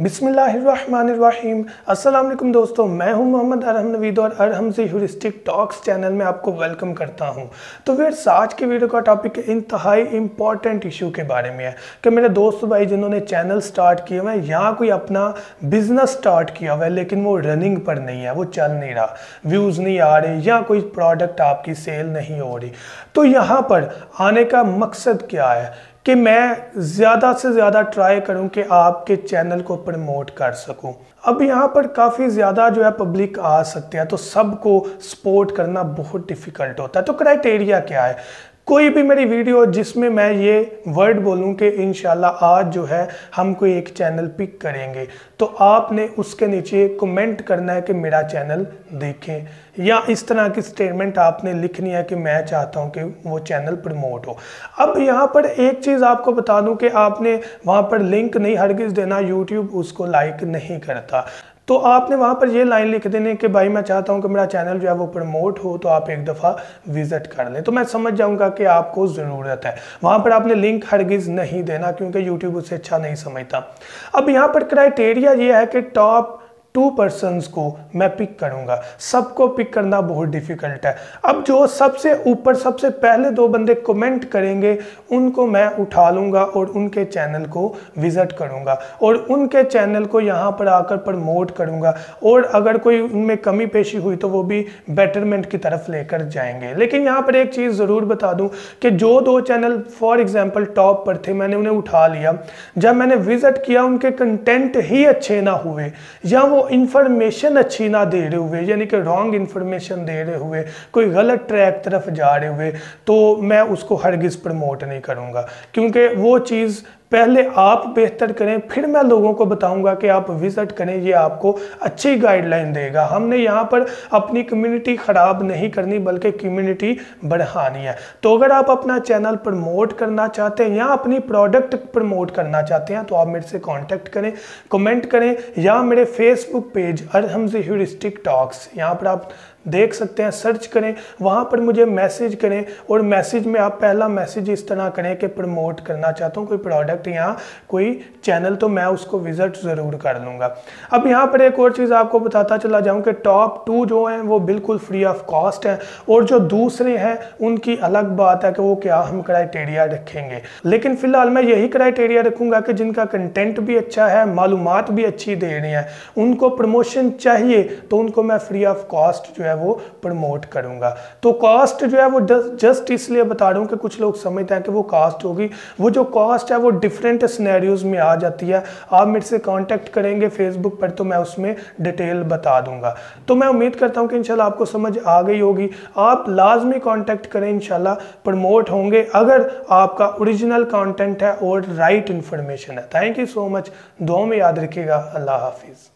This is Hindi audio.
बिस्मिल्लाहिर्रहमानिर्रहीम। अस्सलाम वालेकुम दोस्तों, मैं हूं मोहम्मद अरहम नवीद और अरहम से ह्यूरिस्टिक टॉक्स चैनल में आपको वेलकम करता हूं। तो फिर आज की वीडियो का टॉपिक इंतहाई इंपॉर्टेंट इशू के बारे में है कि मेरे दोस्त भाई जिन्होंने चैनल स्टार्ट किया हुआ है या कोई अपना बिजनेस स्टार्ट किया हुआ है लेकिन वो रनिंग पर नहीं है, वो चल नहीं रहा, व्यूज़ नहीं आ रहे या कोई प्रोडक्ट आपकी सेल नहीं हो रही। तो यहाँ पर आने का मकसद क्या है कि मैं ज़्यादा से ज़्यादा ट्राई करूं कि आपके चैनल को प्रमोट कर सकूं। अब यहाँ पर काफ़ी ज़्यादा जो है पब्लिक आ सकती है, तो सबको सपोर्ट करना बहुत डिफ़िकल्ट होता है। तो क्राइटेरिया क्या है? कोई भी मेरी वीडियो जिसमें मैं ये वर्ड बोलूं कि इंशाल्लाह आज जो है हम कोई एक चैनल पिक करेंगे, तो आपने उसके नीचे कमेंट करना है कि मेरा चैनल देखें, या इस तरह की स्टेटमेंट आपने लिखनी है कि मैं चाहता हूं कि वो चैनल प्रमोट हो। अब यहाँ पर एक चीज़ आपको बता दूं कि आपने वहाँ पर लिंक नहीं हरगिज़ देना, यूट्यूब उसको लाइक नहीं करता। तो आपने वहाँ पर ये लाइन लिख देनी कि भाई मैं चाहता हूँ कि मेरा चैनल जो है वो प्रमोट हो, तो आप एक दफ़ा विजिट कर लें, तो मैं समझ जाऊँगा कि आपको ज़रूरत है। वहाँ पर आपने लिंक हरगिज़ नहीं देना क्योंकि यूट्यूब उसे अच्छा नहीं समझता। अब यहाँ पर क्राइटेरिया ये है कि टॉप 2 पर्सन्स को मैं पिक करूंगा, सबको पिक करना बहुत डिफिकल्ट है। अब जो सबसे ऊपर सबसे पहले 2 बंदे कमेंट करेंगे उनको मैं उठा लूंगा और उनके चैनल को विजिट करूंगा और उनके चैनल को यहाँ पर आकर प्रमोट करूंगा, और अगर कोई उनमें कमी पेशी हुई तो वो भी बेटरमेंट की तरफ लेकर जाएंगे। लेकिन यहाँ पर एक चीज़ ज़रूर बता दूँ कि जो 2 चैनल फॉर एग्जाम्पल टॉप पर थे, मैंने उन्हें उठा लिया, जब मैंने विजिट किया उनके कंटेंट ही अच्छे ना हुए या वो इंफॉर्मेशन अच्छी ना दे रहे हुए, यानी कि रॉन्ग इंफॉर्मेशन दे रहे हुए, कोई गलत ट्रैक तरफ जा रहे हुए, तो मैं उसको हरगिज़ प्रमोट नहीं करूँगा। क्योंकि वो चीज़ पहले आप बेहतर करें, फिर मैं लोगों को बताऊंगा कि आप विजिट करें, ये आपको अच्छी गाइडलाइन देगा। हमने यहाँ पर अपनी कम्युनिटी ख़राब नहीं करनी बल्कि कम्युनिटी बढ़ानी है। तो अगर आप अपना चैनल प्रमोट करना चाहते हैं या अपनी प्रोडक्ट प्रमोट करना चाहते हैं तो आप मेरे से कांटेक्ट करें, कमेंट करें, या मेरे फेसबुक पेज अरहम से ह्यूरिस्टिक टॉक्स यहाँ पर आप देख सकते हैं, सर्च करें, वहाँ पर मुझे मैसेज करें, और मैसेज में आप पहला मैसेज इस तरह करें कि प्रमोट करना चाहता हूँ कोई प्रोडक्ट या कोई चैनल, तो मैं उसको विजिट ज़रूर कर लूँगा। अब यहाँ पर एक और चीज़ आपको बताता चला जाऊँ कि टॉप 2 जो हैं वो बिल्कुल फ्री ऑफ कॉस्ट हैं, और जो दूसरे हैं उनकी अलग बात है कि वो क्या हम क्राइटेरिया रखेंगे। लेकिन फ़िलहाल मैं यही क्राइटेरिया रखूँगा कि जिनका कंटेंट भी अच्छा है, मालूमात भी अच्छी दे रहे हैं, उनको प्रमोशन चाहिए, तो उनको मैं फ्री ऑफ कॉस्ट जो है वो प्रमोट करूंगा। तो कॉस्ट जो है वो जस्ट इसलिए बता रहा हूं कि कुछ लोग समझते हैं कि वो कॉस्ट होगी, वो जो कॉस्ट है वो डिफरेंट सिनेरियोज में आ जाती है। आप मेरे से कांटेक्ट करेंगे फेसबुक पर तो मैं उसमें डिटेल बता दूंगा। तो मैं उम्मीद करता हूं कि इंशाल्लाह आपको समझ आ गई होगी। आप लाजमी कांटेक्ट करें, इंशाल्लाह प्रमोट होंगे अगर आपका ओरिजिनल कंटेंट है और राइट इंफॉर्मेशन है। थैंक यू सो मच, दुआ में याद रखिएगा। अल्लाह हाफिज।